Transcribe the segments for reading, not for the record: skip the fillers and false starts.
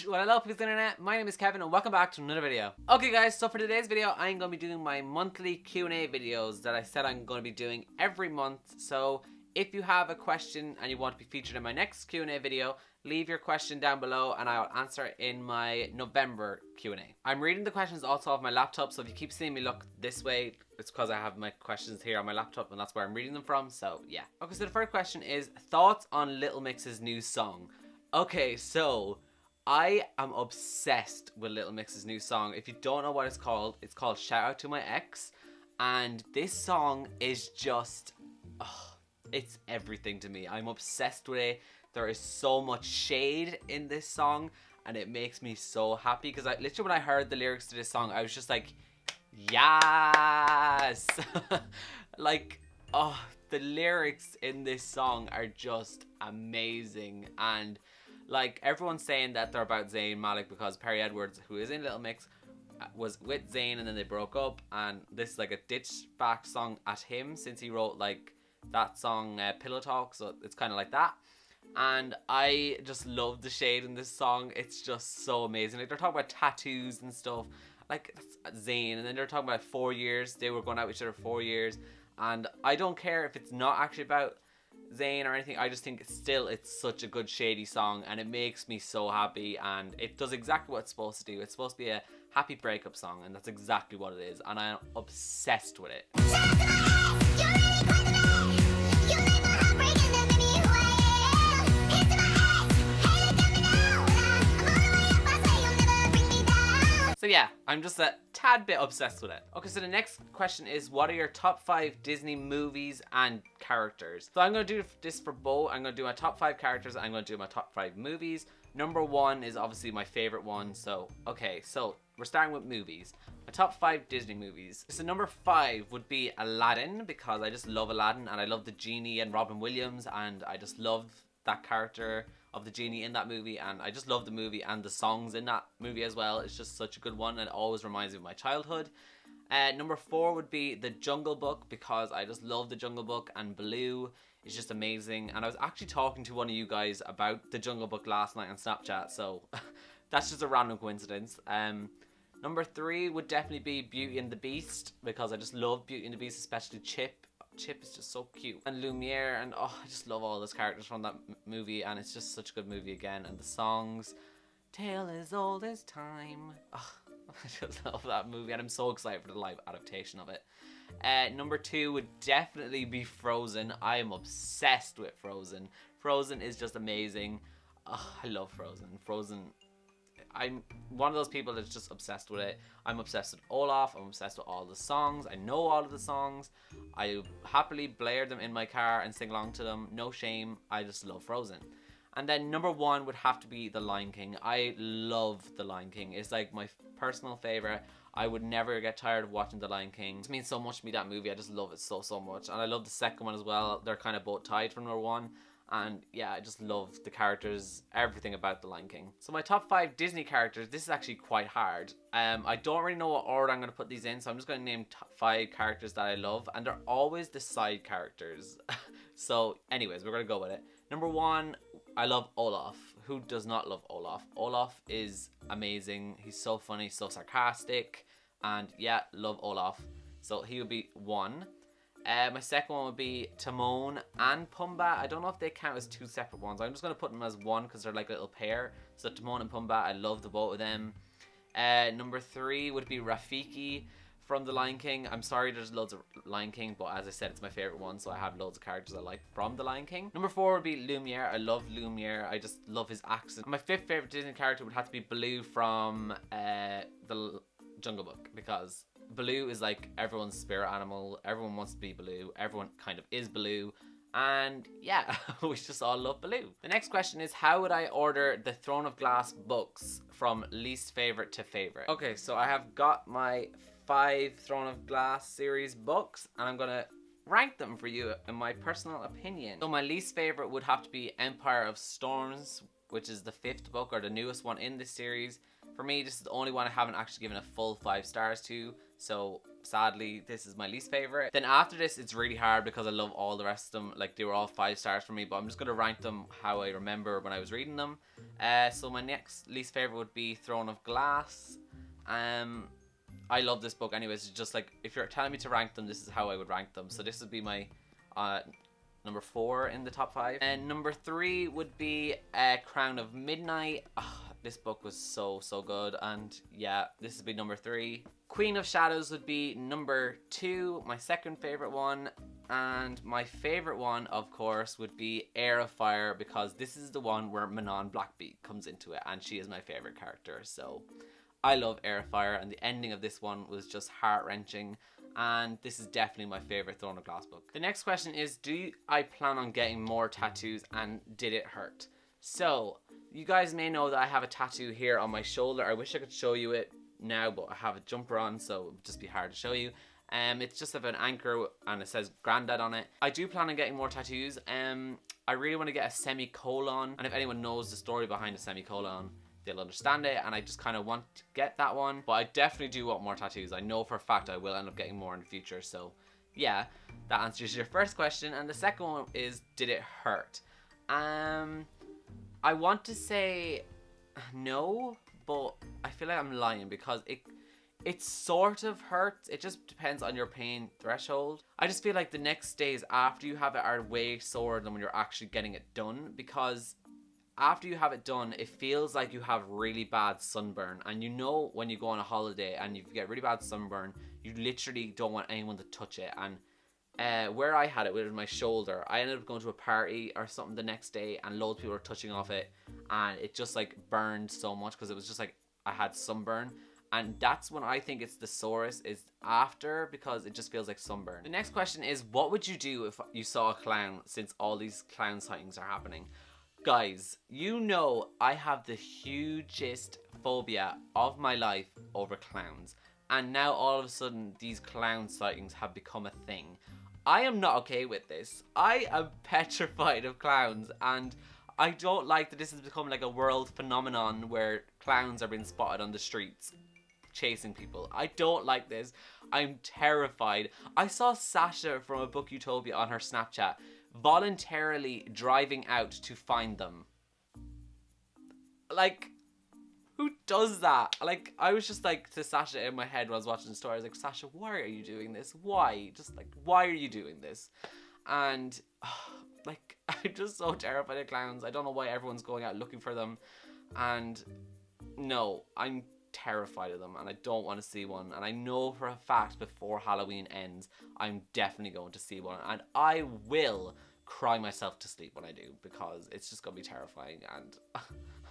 What hello people's internet, my name is Kevin and welcome back to another video. Okay guys, so for today's video I'm going to be doing my monthly Q&A videos that I said I'm going to be doing every month. So if you have a question and you want to be featured in my next Q&A video, leave your question down below and I'll answer it in my November Q&A. I'm reading the questions also off my laptop, so if you keep seeing me look this way, it's because I have my questions here on my laptop and that's where I'm reading them from, so yeah. Okay, so the first question is, thoughts on Little Mix's new song? Okay, so I am obsessed with Little Mix's new song. If you don't know what it's called Shout Out to My Ex. And this song is just, it's everything to me. I'm obsessed with it. There is so much shade in this song and it makes me so happy because literally when I heard the lyrics to this song, I was just like, yes! Like, the lyrics in this song are just amazing. And like, everyone's saying that they're about Zayn Malik because Perry Edwards, who is in Little Mix, was with Zayn and then they broke up, and this is like a ditch back song at him since he wrote like that song Pillow Talk, so it's kind of like that. And I just love the shade in this song. It's just so amazing. Like, they're talking about tattoos and stuff, like that's Zayn, and then they're talking about 4 years, they were going out with each other 4 years, and I don't care if it's not actually about Zayn or anything. I just think it's such a good shady song and it makes me so happy, and it does exactly what it's supposed to do. It's supposed to be a happy breakup song and that's exactly what it is, and I'm obsessed with it. So yeah, I'm just a tad bit obsessed with it. Okay, so the next question is, what are your top 5 Disney movies and characters? So I'm going to do this for both. I'm going to do my top 5 characters and I'm going to do my top 5 movies. Number 1 is obviously my favorite one. So, okay, so we're starting with movies. My top 5 Disney movies. So number 5 would be Aladdin, because I just love Aladdin and I love the genie and Robin Williams, and I just love that character of the genie in that movie, and I just love the movie and the songs in that movie as well. It's just such a good one and it always reminds me of my childhood. Number 4 would be The Jungle Book, because I just love The Jungle Book and Baloo is just amazing, and I was actually talking to one of you guys about The Jungle Book last night on Snapchat, so that's just a random coincidence. Number 3 would definitely be Beauty and the Beast, because I just love Beauty and the Beast, especially Chip. Chip is just so cute, and Lumiere, and I just love all those characters from that movie, and it's just such a good movie again. And the songs, Tale as Old as Time, I just love that movie and I'm so excited for the live adaptation of it. Number 2 would definitely be Frozen. I am obsessed with Frozen. Frozen is just amazing. I love Frozen. I'm one of those people that's just obsessed with it. I'm obsessed with Olaf. I'm obsessed with all the songs. I know all of the songs. I happily blare them in my car and sing along to them. No shame. I just love Frozen. And then number 1 would have to be The Lion King. I love The Lion King. It's like my personal favorite. I would never get tired of watching The Lion King. It means so much to me, that movie. I just love it so much. And I love the second one as well. They're kind of both tied for number 1. And yeah, I just love the characters, everything about The Lion King. So my top 5 Disney characters, this is actually quite hard. I don't really know what order I'm going to put these in, so I'm just going to name top 5 characters that I love, and they're always the side characters. So anyways, we're going to go with it. Number 1, I love Olaf. Who does not love Olaf? Olaf is amazing. He's so funny, so sarcastic, and yeah, love Olaf. So he would be 1. My second one would be Timon and Pumbaa. I don't know if they count as 2 separate ones. I'm just going to put them as one because they're like a little pair. So Timon and Pumbaa, I love the both of them. Number 3 would be Rafiki from The Lion King. I'm sorry, there's loads of Lion King, but as I said, it's my favorite one, so I have loads of characters I like from The Lion King. Number 4 would be Lumiere. I love Lumiere. I just love his accent. My 5th favorite Disney character would have to be Baloo from The Jungle Book, because Baloo is like everyone's spirit animal. Everyone wants to be Baloo. Everyone kind of is Baloo. And yeah, we just all love Baloo. The next question is, how would I order the Throne of Glass books from least favorite to favorite? Okay, so I have got my 5 Throne of Glass series books, and I'm gonna rank them for you in my personal opinion. So my least favorite would have to be Empire of Storms, which is the 5th book, or the newest one in this series. For me, this is the only one I haven't actually given a full 5 stars to, so sadly this is my least favorite. Then after this, it's really hard because I love all the rest of them. Like, they were all 5 stars for me, but I'm just going to rank them how I remember when I was reading them. So my next least favorite would be Throne of Glass. I love this book anyways. It's just like, if you're telling me to rank them, this is how I would rank them. So this would be my number 4 in the top 5. And number 3 would be Crown of Midnight. This book was so good, and yeah, this would be number 3. Queen of Shadows would be number 2, my second favorite one. And my favorite one, of course, would be Heir of Fire, because this is the one where Manon Blackbeard comes into it, and she is my favorite character. So I love Heir of Fire, and the ending of this one was just heart-wrenching, and this is definitely my favorite Throne of Glass book. The next question is, do I plan on getting more tattoos, and did it hurt? So, you guys may know that I have a tattoo here on my shoulder. I wish I could show you it now, but I have a jumper on, so it would just be hard to show you. It's just of an anchor, and it says Granddad on it. I do plan on getting more tattoos. I really want to get a semicolon, and if anyone knows the story behind a semicolon, they'll understand it, and I just kind of want to get that one. But I definitely do want more tattoos. I know for a fact I will end up getting more in the future, so yeah, that answers your first question. And the second one is, did it hurt? I want to say no, but I feel like I'm lying, because it sort of hurts. It just depends on your pain threshold. I just feel like the next days after you have it are way sore than when you're actually getting it done, because after you have it done, it feels like you have really bad sunburn. And you know, when you go on a holiday and you get really bad sunburn, you literally don't want anyone to touch it. And where I had it with my shoulder, I ended up going to a party or something the next day, and loads of people were touching off it, and it just like burned so much, because it was just like I had sunburn. And that's when I think it's the sorest, is after, because it just feels like sunburn. The next question is, what would you do if you saw a clown, since all these clown sightings are happening? Guys, you know I have the hugest phobia of my life over clowns, and now all of a sudden these clown sightings have become a thing. I am not okay with this. I am petrified of clowns, and I don't like that this has become like a world phenomenon where clowns are being spotted on the streets chasing people. I don't like this. I'm terrified. I saw Sasha from A Book Utopia on her Snapchat voluntarily driving out to find them. Like, who does that? Like, I was just like to Sasha in my head when I was watching the story, I was like, Sasha, why are you doing this? Why? Just like, why are you doing this? And like, I'm just so terrified of clowns. I don't know why everyone's going out looking for them. And no, I'm terrified of them, and I don't want to see one. And I know for a fact before Halloween ends, I'm definitely going to see one, and I will cry myself to sleep when I do, because it's just gonna be terrifying, and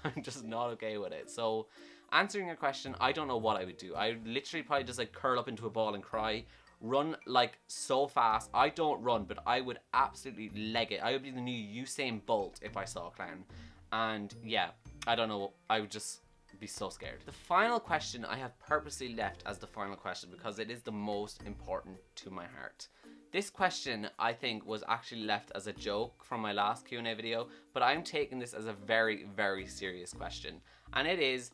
I'm just not okay with it. So, answering your question, I don't know what I would do. I would literally probably just like curl up into a ball and cry, run like so fast. I don't run, but I would absolutely leg it. I would be the new Usain Bolt if I saw a clown. And yeah, I don't know, I would just be so scared. The final question I have purposely left as the final question, because it is the most important to my heart. This question, I think, was actually left as a joke from my last Q&A video, but I'm taking this as a very, very serious question. And it is,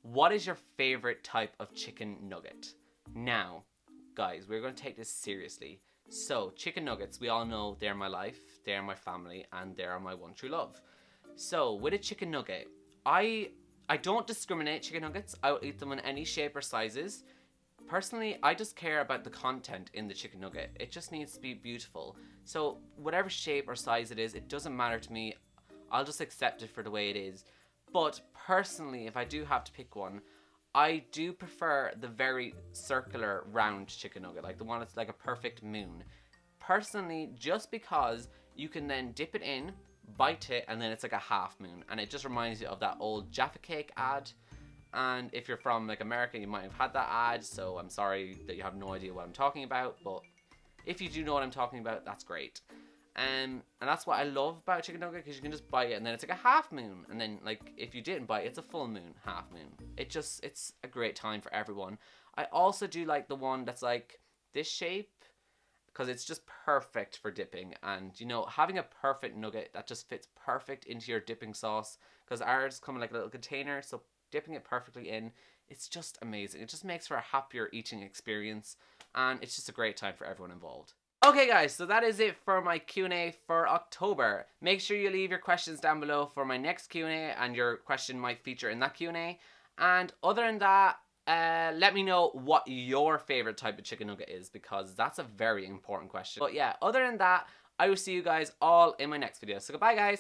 what is your favorite type of chicken nugget? Now, guys, we're going to take this seriously. So, chicken nuggets, we all know they're my life, they're my family, and they're my one true love. So, with a chicken nugget, I don't discriminate chicken nuggets. I will eat them in any shape or sizes. Personally, I just care about the content in the chicken nugget. It just needs to be beautiful. So whatever shape or size it is, it doesn't matter to me. I'll just accept it for the way it is. But personally, if I do have to pick one, I do prefer the very circular round chicken nugget, like the one that's like a perfect moon. Personally, just because you can then dip it in, bite it, and then it's like a half moon, and it just reminds you of that old Jaffa Cake ad. And if you're from like America, you might have had that ad, so I'm sorry that you have no idea what I'm talking about, but if you do know what I'm talking about, that's great. And that's what I love about chicken nugget, because you can just bite it and then it's like a half moon, and then like if you didn't bite, it's a full moon, half moon. It's a great time for everyone. I also do like the one that's like this shape, because it's just perfect for dipping. And you know, having a perfect nugget that just fits perfect into your dipping sauce, because ours come in like a little container, so dipping it perfectly in. It's just amazing. It just makes for a happier eating experience, and it's just a great time for everyone involved. Okay guys, so that is it for my Q&A for October. Make sure you leave your questions down below for my next Q&A, and your question might feature in that Q&A. And other than that, let me know what your favorite type of chicken nugget is, because that's a very important question. But yeah, other than that, I will see you guys all in my next video. So goodbye guys.